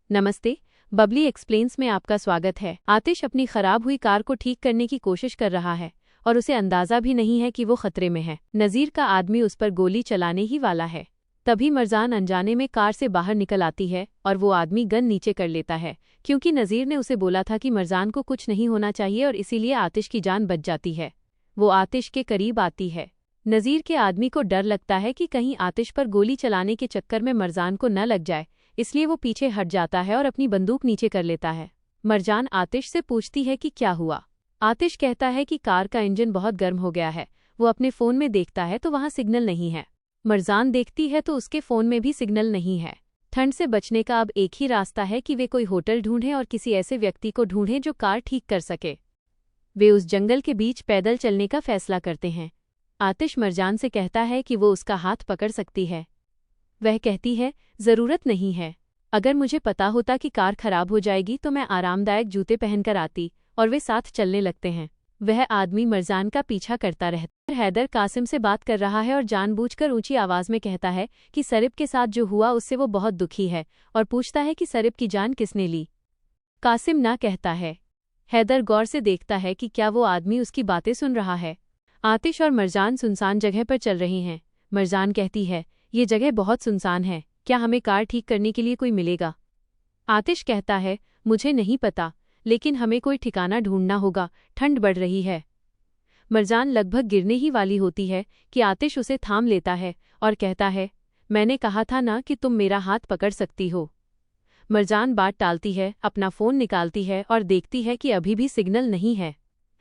नमस्ते, बबली एक्सप्लेन्स में आपका स्वागत है। आतिश अपनी खराब हुई कार को ठीक करने की कोशिश कर रहा है और उसे अंदाजा भी नहीं है कि वो खतरे में है। नज़ीर का आदमी उस पर गोली चलाने ही वाला है। तभी मरजान अनजाने में कार से बाहर निकल आती है और वो आदमी गन नीचे कर लेता है, क्योंकि नज़ीर ने उसे बोला था कि मरजान को कुछ नहीं होना चाहिए और इसीलिए आतिश की जान बच जाती है। वो आतिश के करीब आती है। नज़ीर के आदमी को डर लगता है कि कहीं आतिश पर गोली चलाने के चक्कर में मरजान को न लग जाए, इसलिए वो पीछे हट जाता है और अपनी बंदूक नीचे कर लेता है। मरजान आतिश से पूछती है कि क्या हुआ। आतिश कहता है कि कार का इंजन बहुत गर्म हो गया है। वो अपने फ़ोन में देखता है तो वहाँ सिग्नल नहीं है। मरजान देखती है तो उसके फ़ोन में भी सिग्नल नहीं है। ठंड से बचने का अब एक ही रास्ता है कि वे कोई होटल ढूंढें और किसी ऐसे व्यक्ति को ढूंढें जो कार ठीक कर सके। वे उस जंगल के बीच पैदल चलने का फैसला करते हैं। आतिश मरजान से कहता है कि वो उसका हाथ पकड़ सकती है। वह कहती है, ज़रूरत नहीं है। अगर मुझे पता होता कि कार खराब हो जाएगी तो मैं आरामदायक जूते पहनकर आती। और वे साथ चलने लगते हैं। वह आदमी मरजान का पीछा करता रहता है। हैदर कासिम से बात कर रहा है और जानबूझकर ऊंची आवाज़ में कहता है कि सरिब के साथ जो हुआ उससे वो बहुत दुखी है और पूछता है कि सरिब की जान किसने ली। कासिम ना कहता है। हैदर गौर से देखता है कि क्या वो आदमी उसकी बातें सुन रहा है। आतिश और मरजान सुनसान जगह पर चल रही हैं। मरजान कहती है, ये जगह बहुत सुनसान है, क्या हमें कार ठीक करने के लिए कोई मिलेगा? आतिश कहता है, मुझे नहीं पता, लेकिन हमें कोई ठिकाना ढूंढना होगा, ठंड बढ़ रही है। मरजान लगभग गिरने ही वाली होती है कि आतिश उसे थाम लेता है और कहता है, मैंने कहा था ना कि तुम मेरा हाथ पकड़ सकती हो। मरजान बात टालती है, अपना फ़ोन निकालती है और देखती है कि अभी भी सिग्नल नहीं है।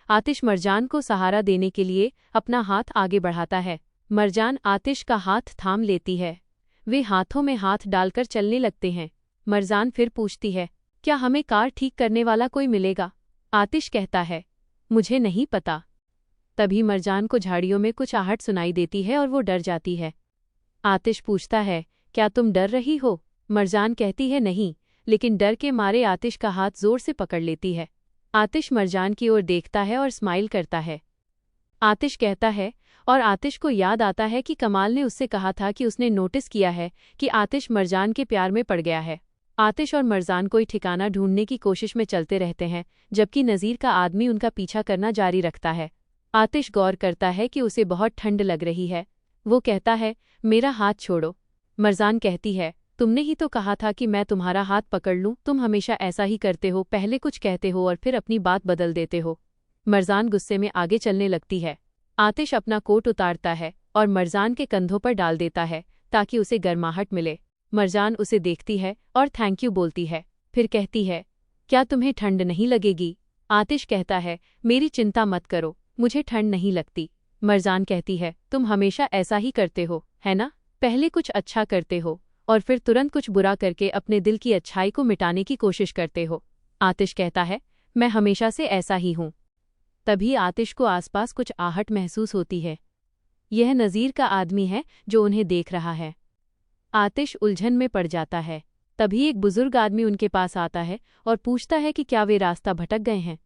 आतिश मरजान को सहारा देने के लिए अपना हाथ आगे बढ़ाता है। मरजान आतिश का हाथ थाम लेती है। वे हाथों में हाथ डालकर चलने लगते हैं। मरजान फिर पूछती है, क्या हमें कार ठीक करने वाला कोई मिलेगा? आतिश कहता है, मुझे नहीं पता। तभी मरजान को झाड़ियों में कुछ आहट सुनाई देती है और वो डर जाती है। आतिश पूछता है, क्या तुम डर रही हो? मरजान कहती है, नहीं, लेकिन डर के मारे आतिश का हाथ जोर से पकड़ लेती है। आतिश मरजान की ओर देखता है और स्माइल करता है। आतिश कहता है, और आतिश को याद आता है कि कमाल ने उससे कहा था कि उसने नोटिस किया है कि आतिश मरजान के प्यार में पड़ गया है। आतिश और मरजान कोई ठिकाना ढूंढने की कोशिश में चलते रहते हैं, जबकि नज़ीर का आदमी उनका पीछा करना जारी रखता है। आतिश गौर करता है कि उसे बहुत ठंड लग रही है। वो कहता है, मेरा हाथ छोड़ो। मरजान कहती है, तुमने ही तो कहा था कि मैं तुम्हारा हाथ पकड़ लूं, तुम हमेशा ऐसा ही करते हो, पहले कुछ कहते हो और फिर अपनी बात बदल देते हो। मरजान गुस्से में आगे चलने लगती है। आतिश अपना कोट उतारता है और मरजान के कंधों पर डाल देता है ताकि उसे गर्माहट मिले। मरजान उसे देखती है और थैंक यू बोलती है। फिर कहती है, क्या तुम्हें ठंड नहीं लगेगी? आतिश कहता है, मेरी चिंता मत करो, मुझे ठंड नहीं लगती। मरजान कहती है, तुम हमेशा ऐसा ही करते हो, है ना? पहले कुछ अच्छा करते हो और फिर तुरंत कुछ बुरा करके अपने दिल की अच्छाई को मिटाने की कोशिश करते हो। आतिश कहता है, मैं हमेशा से ऐसा ही हूँ। तभी आतिश को आसपास कुछ आहट महसूस होती है। यह नज़ीर का आदमी है जो उन्हें देख रहा है। आतिश उलझन में पड़ जाता है। तभी एक बुजुर्ग आदमी उनके पास आता है और पूछता है कि क्या वे रास्ता भटक गए हैं।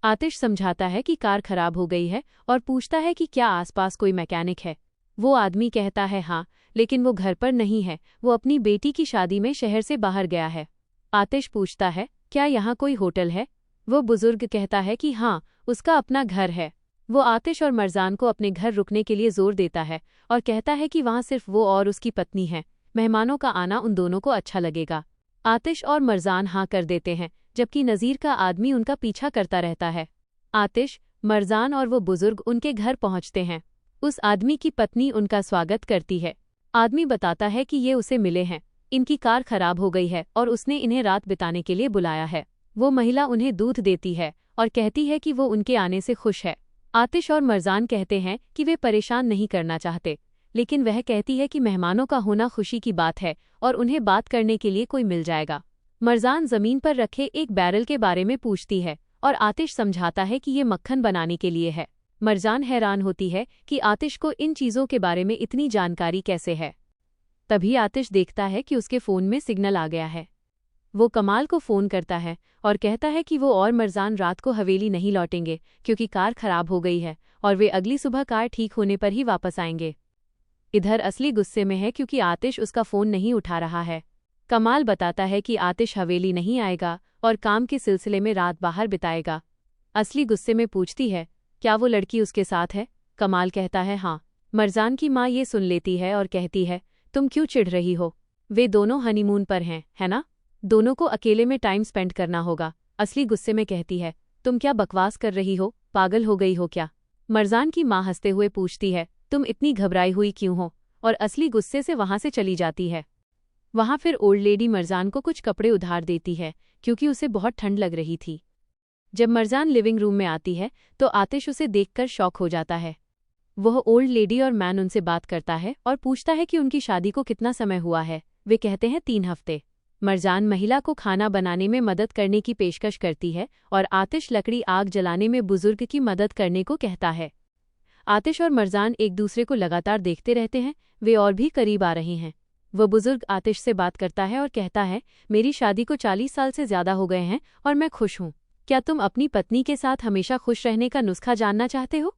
आतिश समझाता है कि कार खराब हो गई है और पूछता है कि क्या आसपास कोई मैकेनिक है। वो आदमी कहता है, हाँ, लेकिन वो घर पर नहीं है, वो अपनी बेटी की शादी में शहर से बाहर गया है। आतिश पूछता है, क्या यहाँ कोई होटल है? वो बुजुर्ग कहता है कि हाँ, उसका अपना घर है। वो आतिश और मरजान को अपने घर रुकने के लिए जोर देता है और कहता है कि वहाँ सिर्फ वो और उसकी पत्नी है। मेहमानों का आना उन दोनों को अच्छा लगेगा। आतिश और मरजान हाँ कर देते हैं, जबकि नज़ीर का आदमी उनका पीछा करता रहता है। आतिश, मरजान और वो बुजुर्ग उनके घर पहुँचते हैं। उस आदमी की पत्नी उनका स्वागत करती है। आदमी बताता है कि ये उसे मिले हैं, इनकी कार खराब हो गई है और उसने इन्हें रात बिताने के लिए बुलाया है। वो महिला उन्हें दूध देती है और कहती है कि वो उनके आने से खुश है। आतिश और मरजान कहते हैं कि वे परेशान नहीं करना चाहते, लेकिन वह कहती है कि मेहमानों का होना खुशी की बात है और उन्हें बात करने के लिए कोई मिल जाएगा। मरजान ज़मीन पर रखे एक बैरल के बारे में पूछती है और आतिश समझाता है कि ये मक्खन बनाने के लिए है। मरजान हैरान होती है कि आतिश को इन चीज़ों के बारे में इतनी जानकारी कैसे है। तभी आतिश देखता है कि उसके फ़ोन में सिग्नल आ गया है। वो कमाल को फ़ोन करता है और कहता है कि वो और मरजान रात को हवेली नहीं लौटेंगे क्योंकि कार खराब हो गई है और वे अगली सुबह कार ठीक होने पर ही वापस आएंगे। इधर असली गुस्से में है क्योंकि आतिश उसका फ़ोन नहीं उठा रहा है। कमाल बताता है कि आतिश हवेली नहीं आएगा और काम के सिलसिले में रात बाहर बिताएगा। असली गुस्से में पूछती है, क्या वो लड़की उसके साथ है? कमाल कहता है हाँ। मरजान की माँ ये सुन लेती है और कहती है, तुम क्यों चिढ़ रही हो? वे दोनों हनीमून पर हैं, है ना? दोनों को अकेले में टाइम स्पेंड करना होगा। असली गुस्से में कहती है, तुम क्या बकवास कर रही हो? पागल हो गई हो क्या? मरजान की माँ हंसते हुए पूछती है, तुम इतनी घबराई हुई क्यों हो? और असली गुस्से से वहां से चली जाती है। वहां फिर ओल्ड लेडी मरजान को कुछ कपड़े उधार देती है क्योंकि उसे बहुत ठंड लग रही थी। जब मरजान लिविंग रूम में आती है तो आतिश उसे देखकर शॉक हो जाता है। वह ओल्ड लेडी और मैन उनसे बात करता है और पूछता है कि उनकी शादी को कितना समय हुआ है। वे कहते हैं 3 हफ्ते। मरजान महिला को खाना बनाने में मदद करने की पेशकश करती है और आतिश लकड़ी आग जलाने में बुजुर्ग की मदद करने को कहता है। आतिश और मरजान एक दूसरे को लगातार देखते रहते हैं। वे और भी करीब आ रहे हैं। वह बुजुर्ग आतिश से बात करता है और कहता है, मेरी शादी को 40 साल से ज्यादा हो गए हैं और मैं खुश हूँ। क्या तुम अपनी पत्नी के साथ हमेशा खुश रहने का नुस्खा जानना चाहते हो?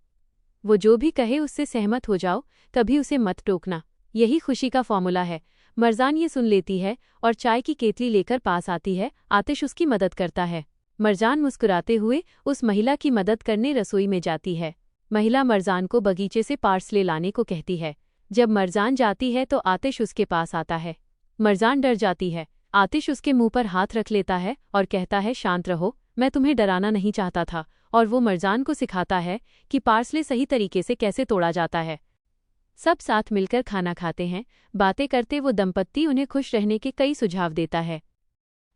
वो जो भी कहे उससे सहमत हो जाओ, कभी उसे मत टोकना। यही खुशी का फॉर्मूला है। मरजान ये सुन लेती है और चाय की केतली लेकर पास आती है। आतिश उसकी मदद करता है। मरजान मुस्कुराते हुए उस महिला की मदद करने रसोई में जाती है। महिला मरजान को बगीचे से पार्सले लाने को कहती है। जब मरजान जाती है तो आतिश उसके पास आता है। मरजान डर जाती है। आतिश उसके मुंह पर हाथ रख लेता है और कहता है, शांत रहो, मैं तुम्हें डराना नहीं चाहता था। और वो मरजान को सिखाता है कि पार्सले सही तरीके से कैसे तोड़ा जाता है। सब साथ मिलकर खाना खाते हैं। बातें करते वो दंपत्ति उन्हें खुश रहने के कई सुझाव देता है।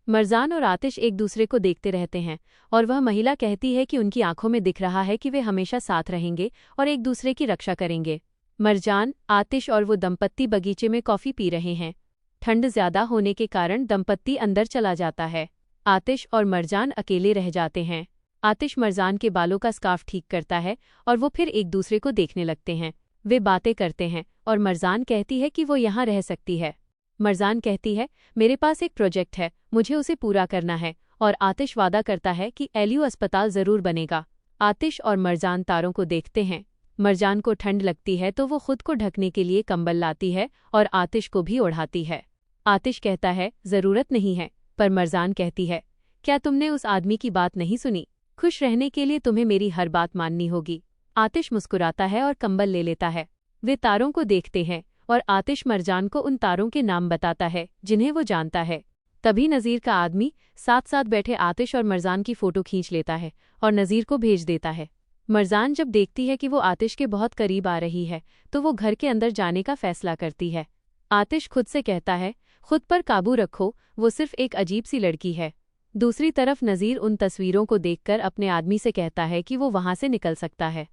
मरजान और आतिश एक दूसरे को देखते रहते हैं और वह महिला कहती है कि उनकी आंखों में दिख रहा है कि वे हमेशा साथ रहेंगे और एक दूसरे की रक्षा करेंगे। मरजान, आतिश और वो दंपत्ति बगीचे में कॉफी पी रहे हैं। ठंड ज्यादा होने के कारण दंपत्ति अंदर चला जाता है। आतिश और मरजान अकेले रह जाते हैं। आतिश मरजान के बालों का स्कार्फ ठीक करता है और वो फिर एक दूसरे को देखने लगते हैं। वे बातें करते हैं और मरजान कहती है कि वो यहाँ रह सकती है। मरजान कहती है, मेरे पास एक प्रोजेक्ट है, मुझे उसे पूरा करना है। और आतिश वादा करता है कि एलियो अस्पताल जरूर बनेगा। आतिश और मरजान तारों को देखते हैं। मरजान को ठंड लगती है तो वो खुद को ढकने के लिए कंबल लाती है और आतिश को भी ओढ़ाती है। आतिश कहता है, जरूरत नहीं है, पर मरजान कहती है, क्या तुमने उस आदमी की बात नहीं सुनी? खुश रहने के लिए तुम्हें मेरी हर बात माननी होगी। आतिश मुस्कुराता है और कंबल ले लेता है। वे तारों को देखते हैं और आतिश मरजान को उन तारों के नाम बताता है जिन्हें वो जानता है। तभी नज़ीर का आदमी साथ साथ बैठे आतिश और मरजान की फोटो खींच लेता है और नज़ीर को भेज देता है। मरजान जब देखती है कि वो आतिश के बहुत करीब आ रही है तो वो घर के अंदर जाने का फैसला करती है। आतिश खुद से कहता है, खुद पर काबू रखो, वो सिर्फ एक अजीब सी लड़की है। दूसरी तरफ नज़ीर उन तस्वीरों को देखकर अपने आदमी से कहता है कि वो वहां से निकल सकता है।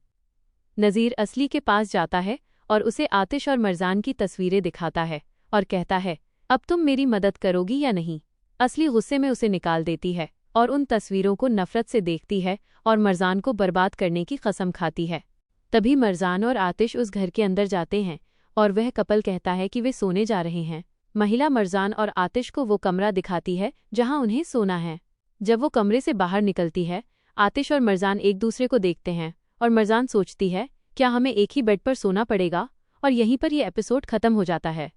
नज़ीर असली के पास जाता है और उसे आतिश और मरजान की तस्वीरें दिखाता है और कहता है, अब तुम मेरी मदद करोगी या नहीं? असली गुस्से में उसे निकाल देती है और उन तस्वीरों को नफरत से देखती है और मरजान को बर्बाद करने की कसम खाती है। तभी मरजान और आतिश उस घर के अंदर जाते हैं और वह कपल कहता है कि वे सोने जा रहे हैं। महिला मरजान और आतिश को वो कमरा दिखाती है जहां उन्हें सोना है। जब वो कमरे से बाहर निकलती है, आतिश और मरजान एक दूसरे को देखते हैं और मरजान सोचती है, क्या हमें एक ही बेड पर सोना पड़ेगा? और यहीं पर यह एपिसोड खत्म हो जाता है।